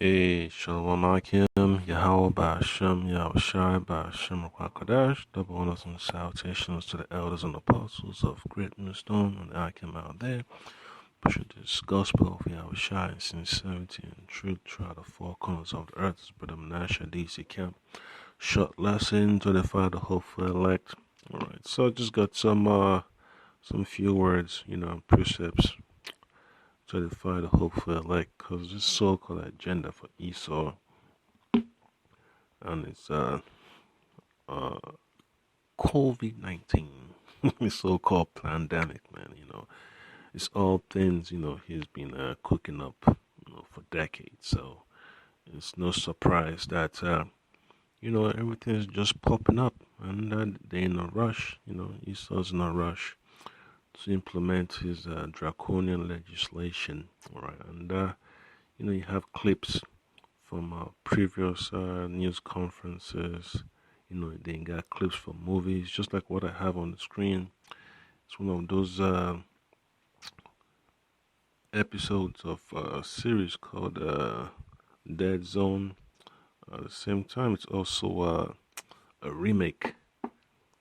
Hey, Shalom Akim, Yahweh Ba'Shem, Yahushai Ba'Shem Rakadash, double honors and salutations to the elders and apostles of Great Millstone and the Akim out there, pushing this gospel of Yahushai in sincerity and truth throughout the four corners of the earth. It's Brother Menashe DC Camp. Short lesson to edify the hopeful elect. Alright, so I just got some few words, precepts to edify the hopeful elect, because this so-called agenda for Esau and it's COVID-19, this so-called pandemic, man. It's all things he's been cooking up, for decades. So it's no surprise that everything is just popping up, and they're in a rush. Esau's in a rush to implement his draconian legislation, all right? And you have clips from previous news conferences. They got clips from movies, just like what I have on the screen. It's one of those episodes of a series called Dead Zone. At the same time, it's also a remake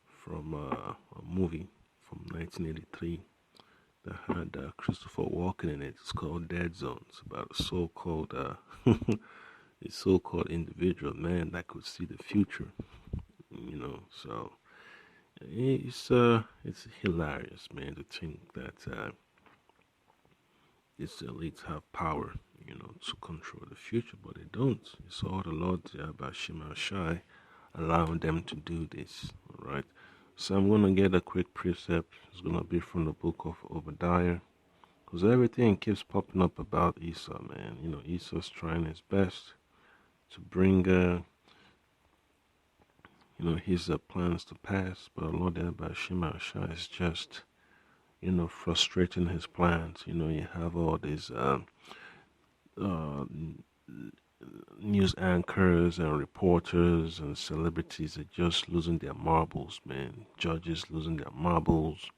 from a movie from 1983 that had Christopher Walken in it. It's called Dead Zone. It's about a so-called a so-called individual man that could see the future. So it's hilarious, man, to think that these elites have power, to control the future, but they don't. It's all the Lord Bashima Shai allowing them to do this. All right. So I'm gonna get a quick precept. It's gonna be from the book of Obadiah, because everything keeps popping up about Esau, man. Esau's trying his best to bring his plans to pass, but Lord Bashima Shai is just frustrating his plans. You have all these uh, news anchors and reporters and celebrities are just losing their marbles, man. Judges losing their marbles,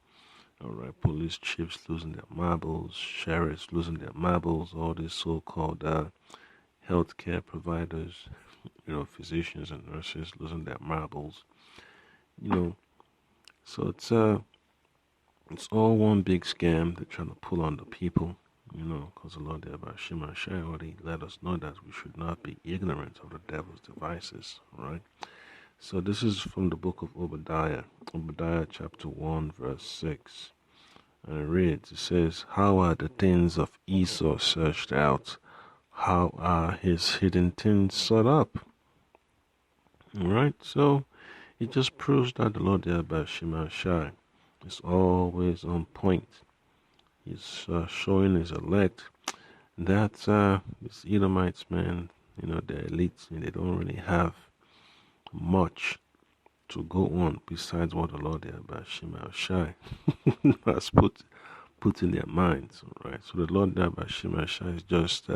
all right. Police chiefs losing their marbles, sheriffs losing their marbles, all these so-called healthcare providers, physicians and nurses losing their marbles, you know. So it's all one big scam they're trying to pull on the people, because the Lord Shema Shai already let us know that we should not be ignorant of the devil's devices, right? So this is from the book of Obadiah, Obadiah chapter 1, verse 6. And it reads, it says, "How are the things of Esau searched out? How are his hidden things sought up?" All right, so it just proves that the Lord Shema Shai is always on point. He's showing his elect that these Edomites, man, the elites, they don't really have much to go on besides what the Lord Shema Shai has put in their minds. All right, so the Lord Shema Shai is just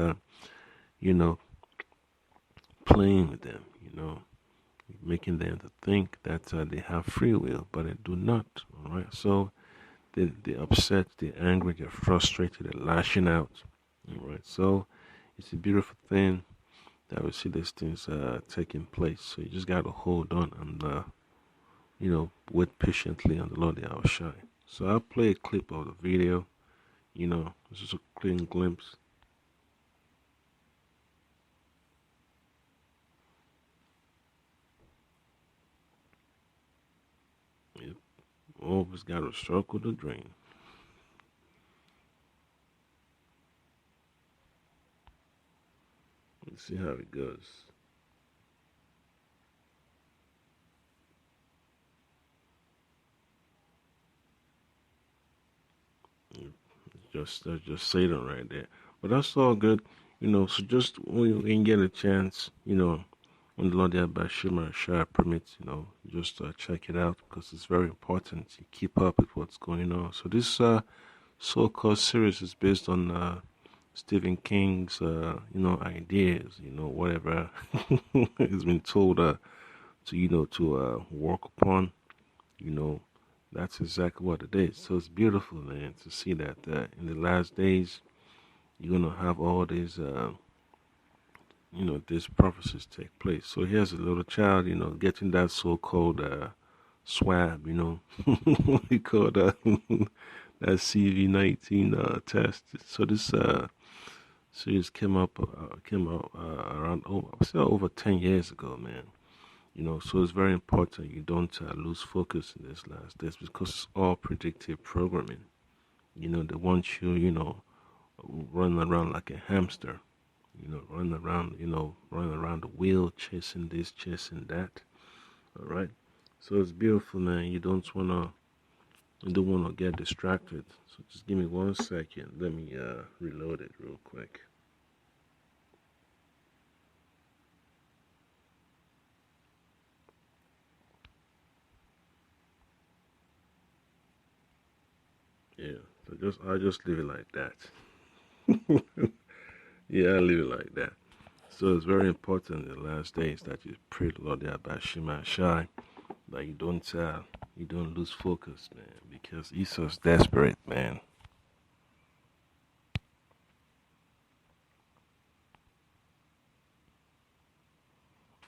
playing with them, making them to think that they have free will, but they do not. All right, so they're upset, they're angry, they're frustrated, they're lashing out. All right, so it's a beautiful thing that we see these things taking place. So you just got to hold on and wait patiently on the Lord Yahushai. So I'll play a clip of the video. This is a clean glimpse. Yep. Always got to circle the drain. Let's see how it goes. Just Satan right there. But that's all good, so just when you can get a chance, when the Lord Bashima Shah permits, just check it out, because it's very important to keep up with what's going on. So this so-called series is based on Stephen King's ideas, whatever has been told to work upon, that's exactly what it is. So it's beautiful, man, to see that in the last days you're gonna have all these these prophecies take place. So here's a little child, getting that so-called swab, we call that that CV-19 test. So this series came out around over 10 years ago, man. So it's very important you don't lose focus in this last days because it's all predictive programming. They want you, running around like a hamster, running around the wheel, chasing this, chasing that. All right. So it's beautiful, man. You don't wanna get distracted. So just give me 1 second. Let me reload it real quick. Yeah. So I'll just leave it like that. Yeah, I'll leave it like that. So it's very important in the last days that you pray the Lord about Shema Shai, that you don't lose focus, man, because Esau's desperate, man.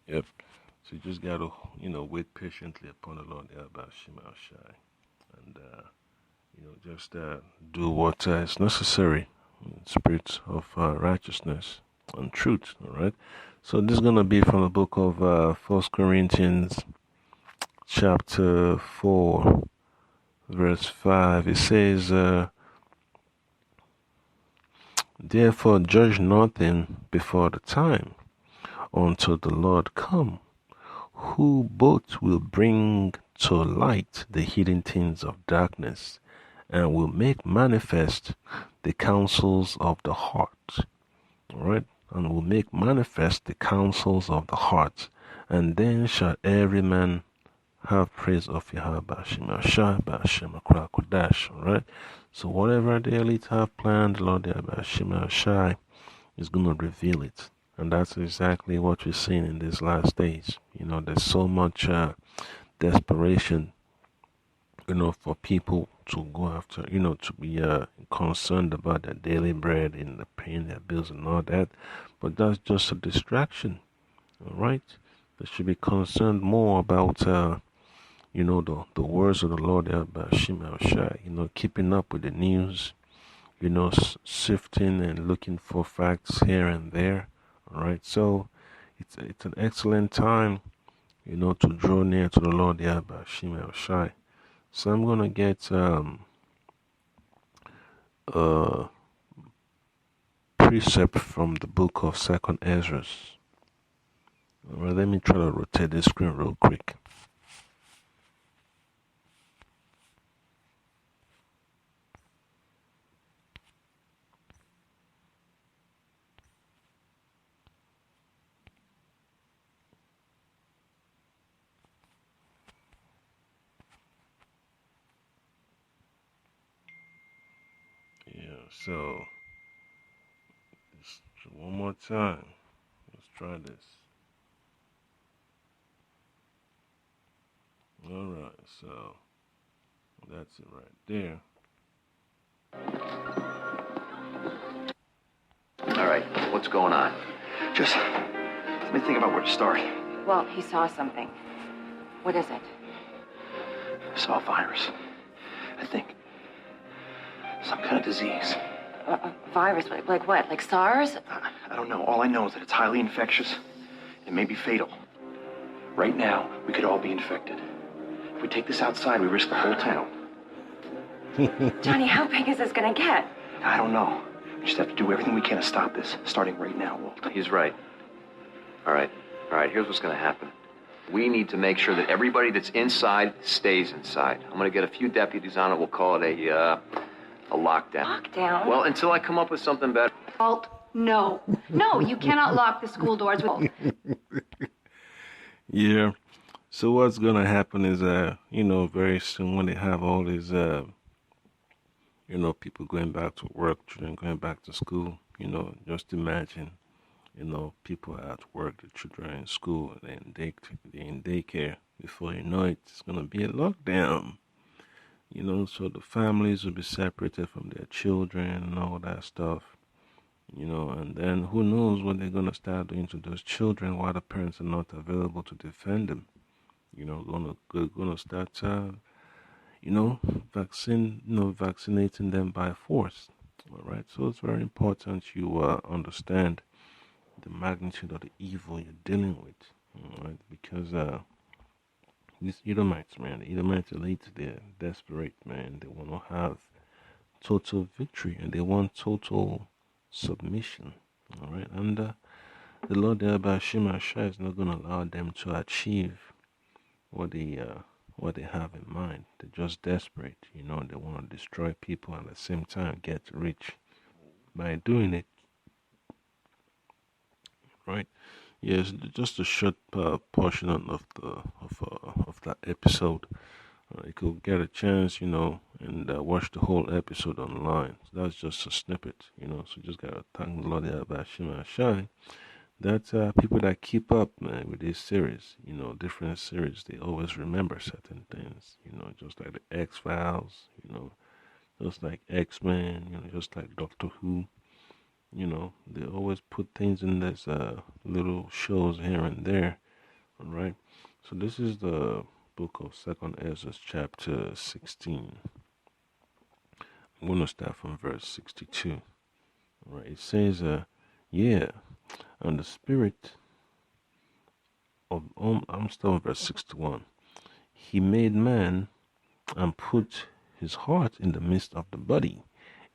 Yep. So you just gotta, wait patiently upon the Lord about Shema Shai, and just do what is necessary in spirit of righteousness and truth. All right. So this is gonna be from the book of 1 Corinthians, chapter 4, verse 5. It says, "Therefore judge nothing before the time, until the Lord come, who both will bring to light the hidden things of darkness, and will make manifest the counsels of the heart." All right? And will make manifest the counsels of the heart. And then shall every man have praise of Yahweh Bashim Ashai Bashim Akrakodash. All right? So whatever the elite have planned, Lord Bashim Ashai is going to reveal it. And that's exactly what we're seeing in these last days. There's so much desperation, for people to go after, to be concerned about their daily bread and the paying their bills and all that. But that's just a distraction, all right? They should be concerned more about, the words of the Lord, about Shema Shai, keeping up with the news, sifting and looking for facts here and there, all right? So it's an excellent time, to draw near to the Lord, about Shema Shai. So I'm gonna get a precept from the book of Second Ezra. Alright, let me try to rotate this screen real quick. Yeah, so just one more time. Let's try this. Alright, so that's it right there. Alright, what's going on? Just let me think about where to start. Well, he saw something. What is it? I saw a virus. I think. Some kind of disease. A virus? Like what? Like SARS? I don't know. All I know is that it's highly infectious. It may be fatal. Right now, we could all be infected. If we take this outside, we risk the whole town. Johnny, how big is this gonna get? I don't know. We just have to do everything we can to stop this, starting right now, Walt. He's right. Alright, here's what's gonna happen. We need to make sure that everybody that's inside stays inside. I'm gonna get a few deputies on it. We'll call it a lockdown. Lockdown? Well, until I come up with something better. Walt, no. No, you cannot lock the school doors. Yeah. So what's gonna happen is, very soon when they have all these, people going back to work, children going back to school, just imagine, people at work, the children in school, they're in daycare. Before you know it, it's gonna be a lockdown. So the families will be separated from their children and all that stuff. And then who knows what they're going to start doing to those children while the parents are not available to defend them. Gonna start, vaccinating them by force. All right. So it's very important you understand the magnitude of the evil you're dealing with. All right, because these Edomites, man, the Edomites elites, they're desperate, man. They want to have total victory and they want total submission. All right, and the Lord thereby Shema Shai is not going to allow them to achieve what they have in mind. They're just desperate, They want to destroy people and at the same time get rich by doing it. Right? Yes, just a short portion of that episode. You could get a chance, and watch the whole episode online. So that's just a snippet, So just gotta thank the Lord about Shema Shai. That people that keep up, man, with this series, different series, they always remember certain things, just like the X Files, just like X-Men, just like Doctor Who. They always put things in this little shows here and there. All right. So this is the book of Second Ezra, chapter 16. I'm going to start from verse 62. All right. It says, yeah, and the spirit of I'm still in verse 61. He made man and put his heart in the midst of the body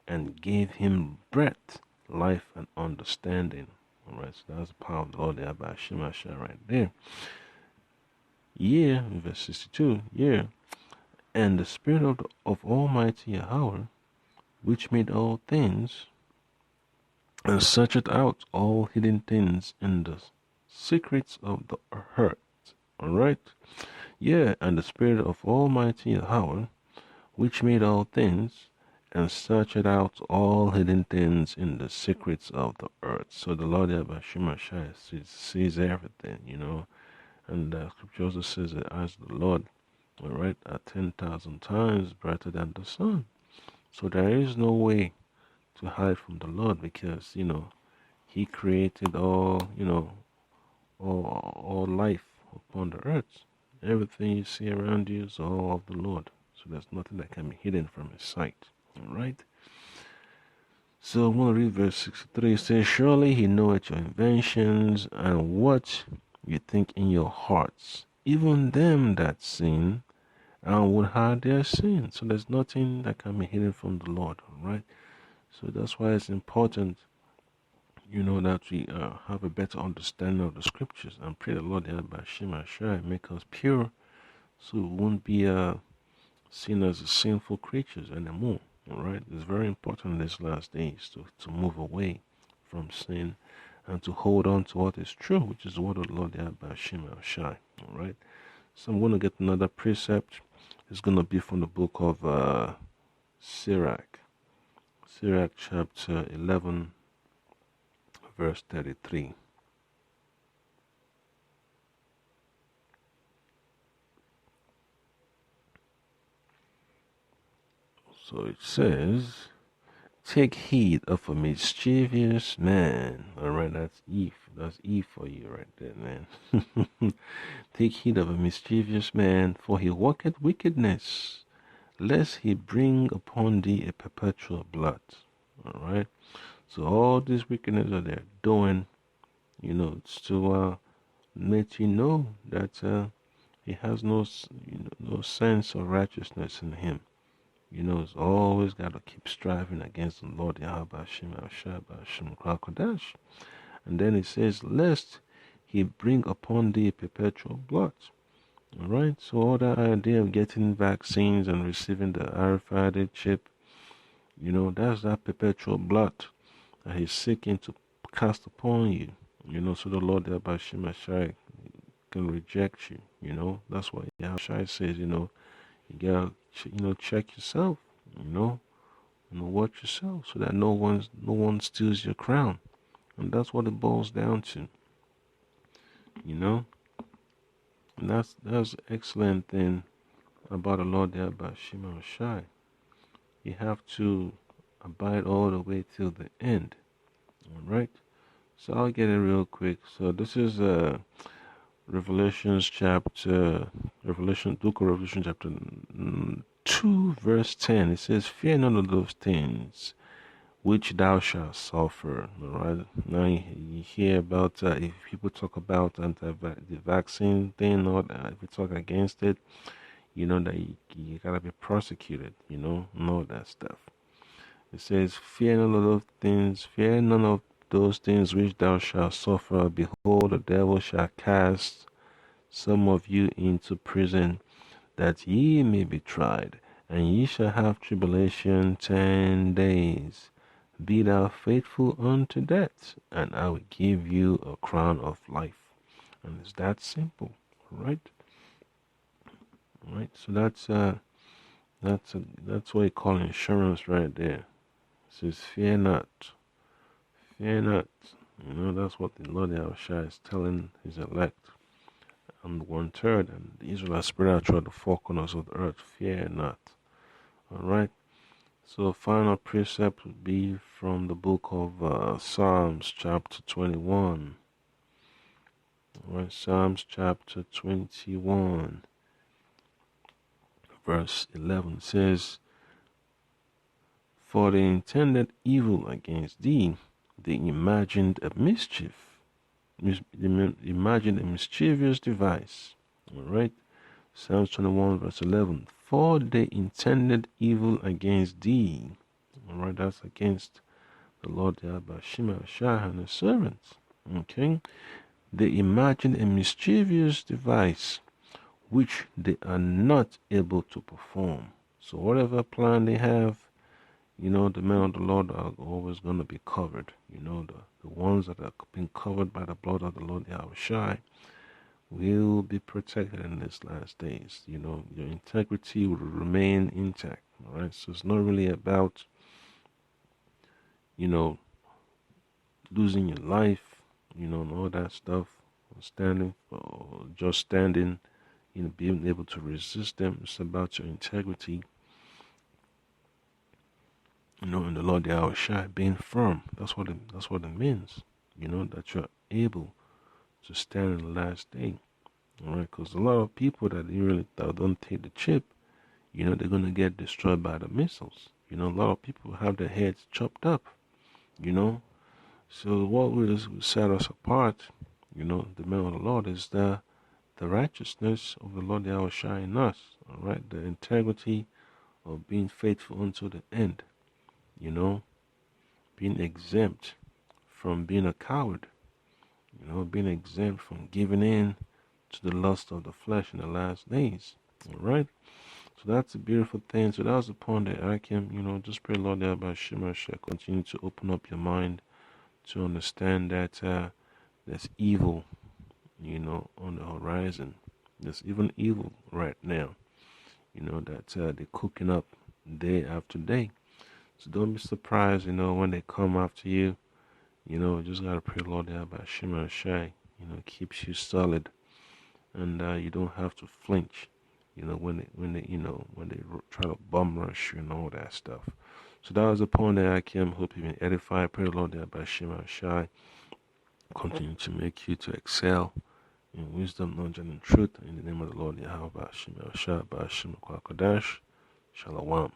and gave him breath, life, and understanding. All right, so that's the power of the Lord there by Shemasha right there. Yeah, in verse 62, yeah. And the Spirit of Almighty Yahweh, which made all things, and searched out all hidden things in the secrets of the heart. All right? Yeah, and the Spirit of Almighty Yahweh, which made all things, and searched out all hidden things in the secrets of the earth. So the Lord Yahweh sees everything, And the scripture also says that as the Lord, all right, are 10,000 times brighter than the sun. So there is no way to hide from the Lord because, He created all life upon the earth. Everything you see around you is all of the Lord. So there's nothing that can be hidden from His sight. All right? So I'm going to read verse 63. It says, surely He knoweth your inventions and what you think in your hearts, even them that sin and would hide their sin. So there's nothing that can be hidden from the Lord. All right? So that's why it's important that we have a better understanding of the scriptures and pray the Lord by Shema Shai make us pure so we won't be seen as sinful creatures anymore. All right, it's very important in these last days to move away from sin and to hold on to what is true, which is the word of the Lord by Shema Shai. All right, so I'm going to get another precept. It's going to be from the book of Sirach chapter 11. Verse 33. So it says, take heed of a mischievous man. Alright, that's Eve. That's Eve for you right there, man. Take heed of a mischievous man, for he worketh wickedness, lest he bring upon thee a perpetual blood. Alright. So all this wickedness that they're doing, it's to let you know that he has no sense of righteousness in him. It's always got to keep striving against the Lord Yahweh Shem Kodash. And then it says, lest he bring upon thee perpetual blood. Alright, so all that idea of getting vaccines and receiving the RFID chip, that's that perpetual blood that he's seeking to cast upon you, so the Lord Yahweh Shem can reject you, that's why Yahweh says, you gotta, check yourself, watch yourself so that no one steals your crown. And that's what it boils down to, and that's the excellent thing about the Lord Yahweh Shema Shai. You have to abide all the way till the end, All right. So I'll get it real quick. So this is Revelation, Book of Revelation, chapter 2, verse 10. It says, "Fear none of those things which thou shalt suffer." All right. Now you hear about if people talk about the vaccine thing, or if we talk against it, you know that you gotta be prosecuted. You know, and all that stuff. It says, "Fear none of those things. Fear none of those things which thou shalt suffer. Behold, the devil shall cast some of you into prison, that ye may be tried, and ye shall have tribulation 10 days. Be thou faithful unto death, and I will give you a crown of life." And it's that simple, right? Right. So that's what you call insurance right there. It says, "Fear not, fear not." You know, that's what the Lord Yahushua is telling his elect. And 1/3, and the Israelites spread out throughout the four corners of the earth. Fear not. All right. So final precept would be from the book of Psalms, chapter 21. All right, Psalms chapter 21, verse 11 says, "For they intended evil against thee; they imagined a mischief, they imagined a mischievous device." All right, Psalms 21, verse 11. "For they intended evil against thee." All right, that's against the Lord Yahweh Shah and his servants. Okay, they imagined a mischievous device which they are not able to perform. So whatever plan they have, you know, the men of the Lord are always going to be covered. You know, the ones that are being covered by the blood of the Lord Yahushua will be protected in these last days. You know, your integrity will remain intact. All right, so it's not really about, you know, losing your life, you know, and all that stuff, or just standing, you know, being able to resist them. It's about your integrity, you know, in the Lord Yahushua, being firm. That's what it means, you know, that you're able to stand in the last day. All right, because a lot of people that don't take the chip, you know, they're going to get destroyed by the missiles. You know, a lot of people have their heads chopped up, you know. So what will set us apart, you know, the men of the Lord, is the righteousness of the Lord Yahushua in us. All right, the integrity of being faithful unto the end, you know, being exempt from being a coward, you know, being exempt from giving in to the lust of the flesh in the last days. All right, so that's a beautiful thing. So that was the point that I can, you know, just pray, Lord, that by Shema shall continue to open up your mind to understand that there's evil, you know, on the horizon. There's even evil right now, you know, that they're cooking up day after day. So don't be surprised, you know, when they come after you. You know, just gotta pray, Lord, that by Shema Shai, you know, keeps you solid, and you don't have to flinch, you know, when they try to bum rush you and all that stuff. So that was the point that I came. Hope you've been edified. Pray, Lord, that by Shema Shai continue to make you to excel in wisdom, knowledge, and in truth. In the name of the Lord, Yahweh, Shema Shai, Shema Kwakadash, Shalom.